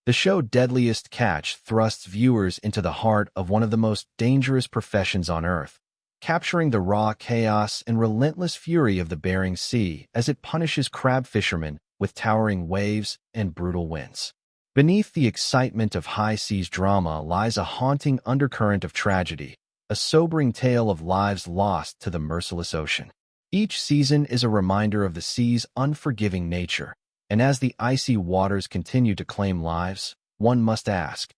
The show Deadliest Catch thrusts viewers into the heart of one of the most dangerous professions on Earth, capturing the raw chaos and relentless fury of the Bering Sea as it punishes crab fishermen with towering waves and brutal winds. Beneath the excitement of high seas drama lies a haunting undercurrent of tragedy, a sobering tale of lives lost to the merciless ocean. Each season is a reminder of the sea's unforgiving nature, and as the icy waters continue to claim lives, one must ask,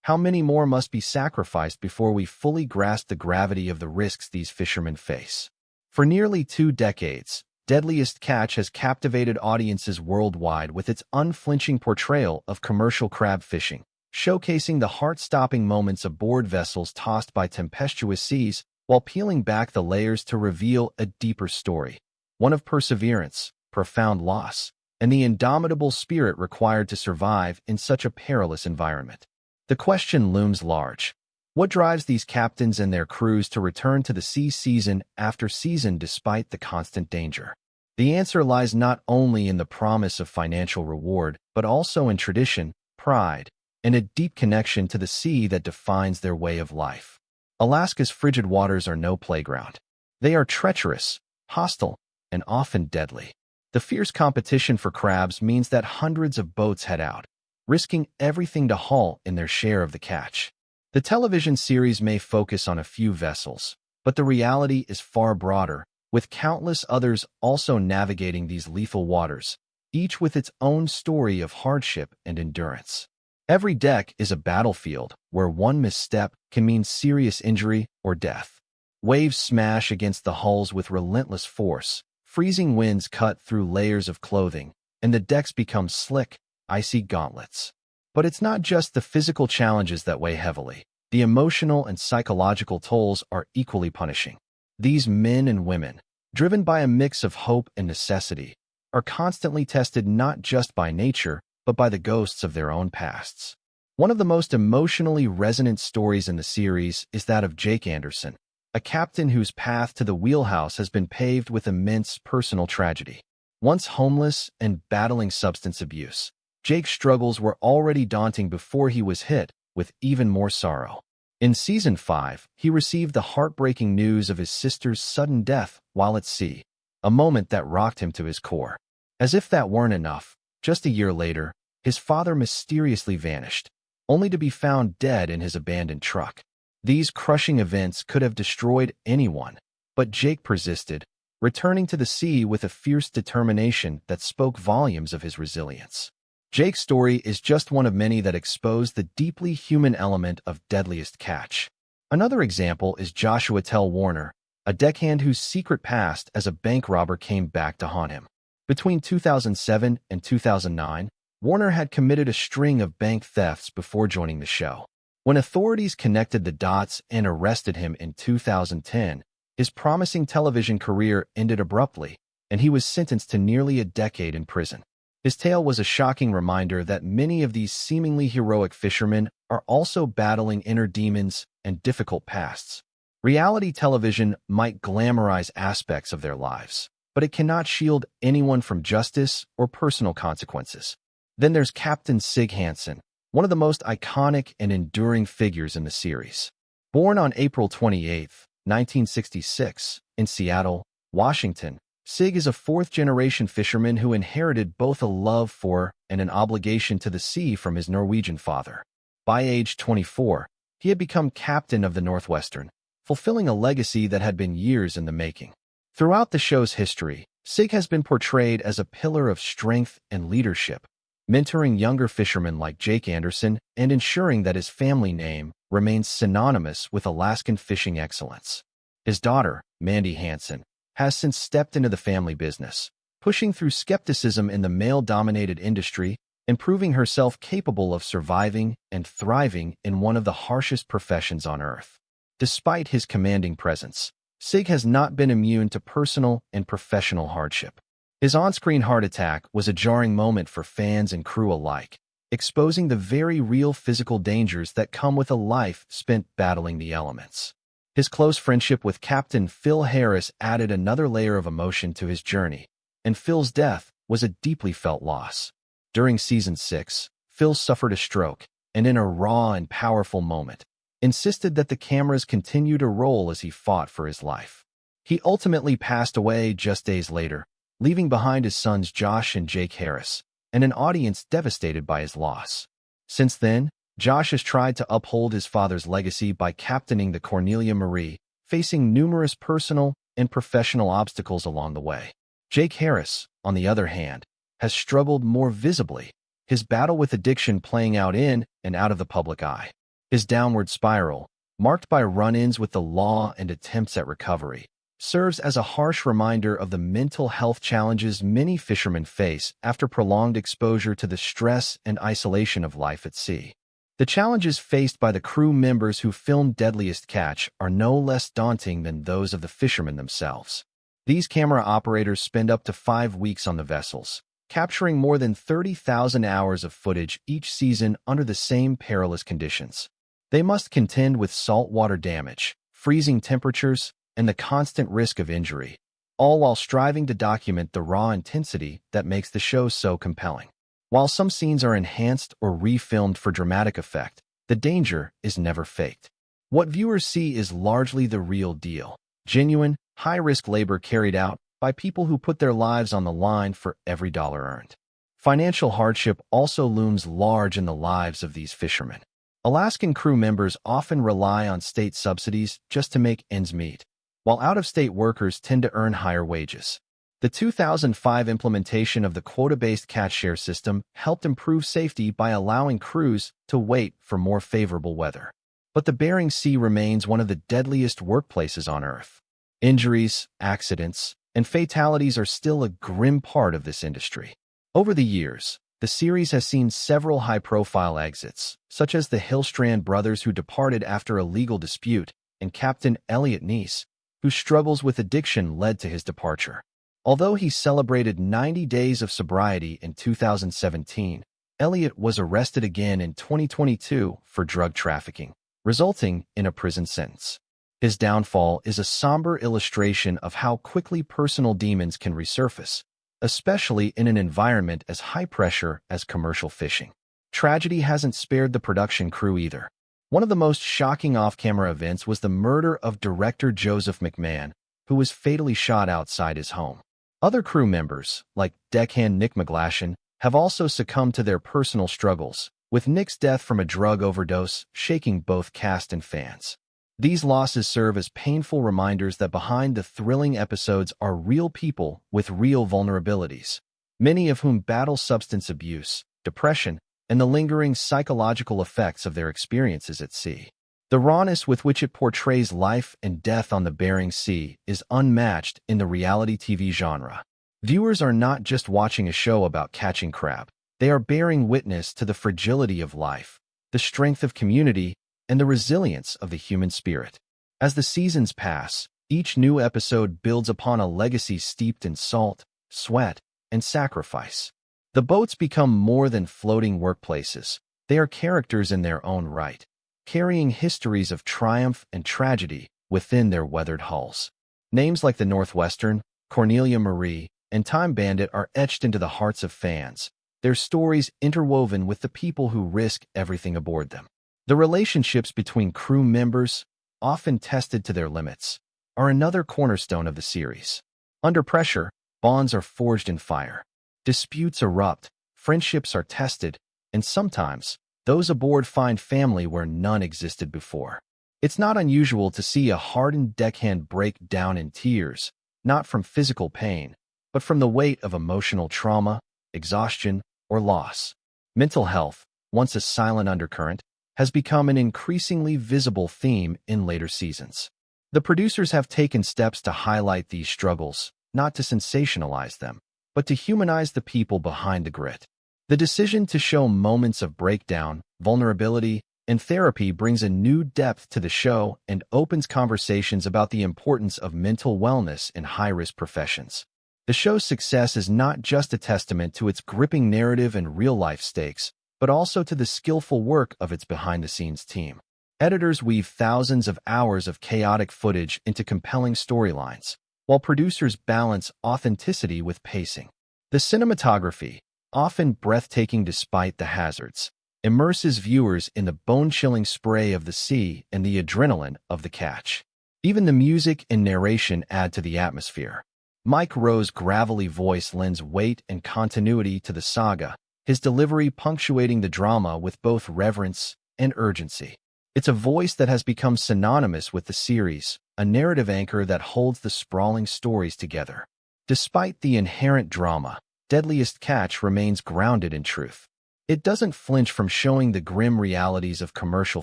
how many more must be sacrificed before we fully grasp the gravity of the risks these fishermen face? For nearly 2 decades, Deadliest Catch has captivated audiences worldwide with its unflinching portrayal of commercial crab fishing, showcasing the heart-stopping moments aboard vessels tossed by tempestuous seas while peeling back the layers to reveal a deeper story, one of perseverance, profound loss, and the indomitable spirit required to survive in such a perilous environment. The question looms large. What drives these captains and their crews to return to the sea season after season despite the constant danger? The answer lies not only in the promise of financial reward, but also in tradition, pride, and a deep connection to the sea that defines their way of life. Alaska's frigid waters are no playground. They are treacherous, hostile, and often deadly. The fierce competition for crabs means that hundreds of boats head out, risking everything to haul in their share of the catch. The television series may focus on a few vessels, but the reality is far broader, with countless others also navigating these lethal waters, each with its own story of hardship and endurance. Every deck is a battlefield where one misstep can mean serious injury or death. Waves smash against the hulls with relentless force, freezing winds cut through layers of clothing, and the decks become slick, icy gauntlets. But it's not just the physical challenges that weigh heavily. The emotional and psychological tolls are equally punishing. These men and women, driven by a mix of hope and necessity, are constantly tested not just by nature, but by the ghosts of their own pasts. One of the most emotionally resonant stories in the series is that of Jake Anderson, a captain whose path to the wheelhouse has been paved with immense personal tragedy. Once homeless and battling substance abuse, Jake's struggles were already daunting before he was hit with even more sorrow. In Season 5, he received the heartbreaking news of his sister's sudden death while at sea, a moment that rocked him to his core. As if that weren't enough, just a year later, his father mysteriously vanished, only to be found dead in his abandoned truck. These crushing events could have destroyed anyone, but Jake persisted, returning to the sea with a fierce determination that spoke volumes of his resilience. Jake's story is just one of many that expose the deeply human element of Deadliest Catch. Another example is Joshua Tell Warner, a deckhand whose secret past as a bank robber came back to haunt him. Between 2007 and 2009, Warner had committed a string of bank thefts before joining the show. When authorities connected the dots and arrested him in 2010, his promising television career ended abruptly, and he was sentenced to nearly a decade in prison. His tale was a shocking reminder that many of these seemingly heroic fishermen are also battling inner demons and difficult pasts. Reality television might glamorize aspects of their lives, but it cannot shield anyone from justice or personal consequences. Then there's Captain Sig Hansen, one of the most iconic and enduring figures in the series. Born on April 28, 1966, in Seattle, Washington, Sig is a fourth-generation fisherman who inherited both a love for and an obligation to the sea from his Norwegian father. By age 24, he had become captain of the Northwestern, fulfilling a legacy that had been years in the making. Throughout the show's history, Sig has been portrayed as a pillar of strength and leadership, mentoring younger fishermen like Jake Anderson and ensuring that his family name remains synonymous with Alaskan fishing excellence. His daughter, Mandy Hansen, has since stepped into the family business, pushing through skepticism in the male-dominated industry and proving herself capable of surviving and thriving in one of the harshest professions on Earth. Despite his commanding presence, Sig has not been immune to personal and professional hardship. His on-screen heart attack was a jarring moment for fans and crew alike, exposing the very real physical dangers that come with a life spent battling the elements. His close friendship with Captain Phil Harris added another layer of emotion to his journey, and Phil's death was a deeply felt loss. During Season 6, Phil suffered a stroke, and in a raw and powerful moment, insisted that the cameras continue to roll as he fought for his life. He ultimately passed away just days later, leaving behind his sons Josh and Jake Harris, and an audience devastated by his loss. Since then, Josh has tried to uphold his father's legacy by captaining the Cornelia Marie, facing numerous personal and professional obstacles along the way. Jake Harris, on the other hand, has struggled more visibly, his battle with addiction playing out in and out of the public eye. His downward spiral, marked by run-ins with the law and attempts at recovery, serves as a harsh reminder of the mental health challenges many fishermen face after prolonged exposure to the stress and isolation of life at sea. The challenges faced by the crew members who filmed Deadliest Catch are no less daunting than those of the fishermen themselves. These camera operators spend up to 5 weeks on the vessels, capturing more than 30,000 hours of footage each season under the same perilous conditions. They must contend with saltwater damage, freezing temperatures, and the constant risk of injury, all while striving to document the raw intensity that makes the show so compelling. While some scenes are enhanced or refilmed for dramatic effect, the danger is never faked. What viewers see is largely the real deal, genuine, high-risk labor carried out by people who put their lives on the line for every dollar earned. Financial hardship also looms large in the lives of these fishermen. Alaskan crew members often rely on state subsidies just to make ends meet, while out-of-state workers tend to earn higher wages. The 2005 implementation of the quota-based catch share system helped improve safety by allowing crews to wait for more favorable weather. But the Bering Sea remains one of the deadliest workplaces on Earth. Injuries, accidents, and fatalities are still a grim part of this industry. Over the years, the series has seen several high-profile exits, such as the Hillstrand brothers who departed after a legal dispute, and Captain Elliot Neese, whose struggles with addiction led to his departure. Although he celebrated 90 days of sobriety in 2017, Elliot was arrested again in 2022 for drug trafficking, resulting in a prison sentence. His downfall is a somber illustration of how quickly personal demons can resurface, especially in an environment as high-pressure as commercial fishing. Tragedy hasn't spared the production crew either. One of the most shocking off-camera events was the murder of director Joseph McMahon, who was fatally shot outside his home. Other crew members, like deckhand Nick McGlashan, have also succumbed to their personal struggles, with Nick's death from a drug overdose shaking both cast and fans. These losses serve as painful reminders that behind the thrilling episodes are real people with real vulnerabilities, many of whom battle substance abuse, depression, and the lingering psychological effects of their experiences at sea. The rawness with which it portrays life and death on the Bering Sea is unmatched in the reality TV genre. Viewers are not just watching a show about catching crab. They are bearing witness to the fragility of life, the strength of community, and the resilience of the human spirit. As the seasons pass, each new episode builds upon a legacy steeped in salt, sweat, and sacrifice. The boats become more than floating workplaces. They are characters in their own right, carrying histories of triumph and tragedy within their weathered hulls. Names like the Northwestern, Cornelia Marie, and Time Bandit are etched into the hearts of fans, their stories interwoven with the people who risk everything aboard them. The relationships between crew members, often tested to their limits, are another cornerstone of the series. Under pressure, bonds are forged in fire. Disputes erupt, friendships are tested, and sometimes, those aboard find family where none existed before. It's not unusual to see a hardened deckhand break down in tears, not from physical pain, but from the weight of emotional trauma, exhaustion, or loss. Mental health, once a silent undercurrent, has become an increasingly visible theme in later seasons. The producers have taken steps to highlight these struggles, not to sensationalize them, but to humanize the people behind the grit. The decision to show moments of breakdown, vulnerability, and therapy brings a new depth to the show and opens conversations about the importance of mental wellness in high-risk professions. The show's success is not just a testament to its gripping narrative and real-life stakes, but also to the skillful work of its behind-the-scenes team. Editors weave thousands of hours of chaotic footage into compelling storylines, while producers balance authenticity with pacing. The cinematography, often breathtaking despite the hazards, immerses viewers in the bone-chilling spray of the sea and the adrenaline of the catch. Even the music and narration add to the atmosphere. Mike Rowe's gravelly voice lends weight and continuity to the saga, his delivery punctuating the drama with both reverence and urgency. It's a voice that has become synonymous with the series, a narrative anchor that holds the sprawling stories together. Despite the inherent drama, Deadliest Catch remains grounded in truth. It doesn't flinch from showing the grim realities of commercial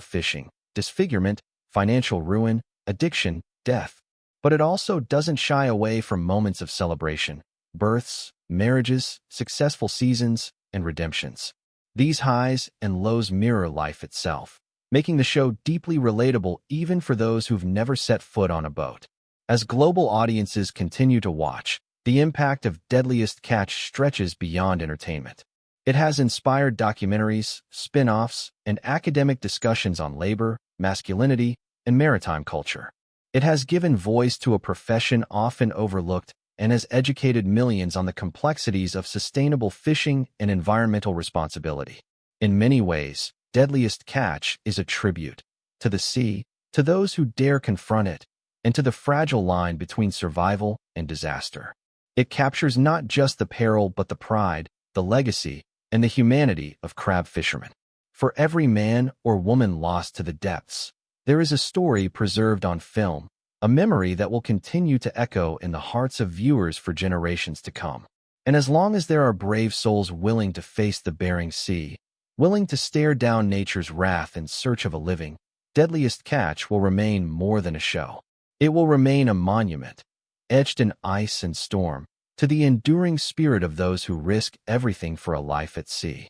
fishing, disfigurement, financial ruin, addiction, death. But it also doesn't shy away from moments of celebration, births, marriages, successful seasons, and redemptions. These highs and lows mirror life itself, making the show deeply relatable even for those who've never set foot on a boat. As global audiences continue to watch, the impact of Deadliest Catch stretches beyond entertainment. It has inspired documentaries, spin-offs, and academic discussions on labor, masculinity, and maritime culture. It has given voice to a profession often overlooked and has educated millions on the complexities of sustainable fishing and environmental responsibility. In many ways, Deadliest Catch is a tribute to the sea, to those who dare confront it, and to the fragile line between survival and disaster. It captures not just the peril but the pride, the legacy, and the humanity of crab fishermen. For every man or woman lost to the depths, there is a story preserved on film, a memory that will continue to echo in the hearts of viewers for generations to come. And as long as there are brave souls willing to face the Bering Sea, willing to stare down nature's wrath in search of a living, Deadliest Catch will remain more than a show. It will remain a monument, etched in ice and storm, to the enduring spirit of those who risk everything for a life at sea.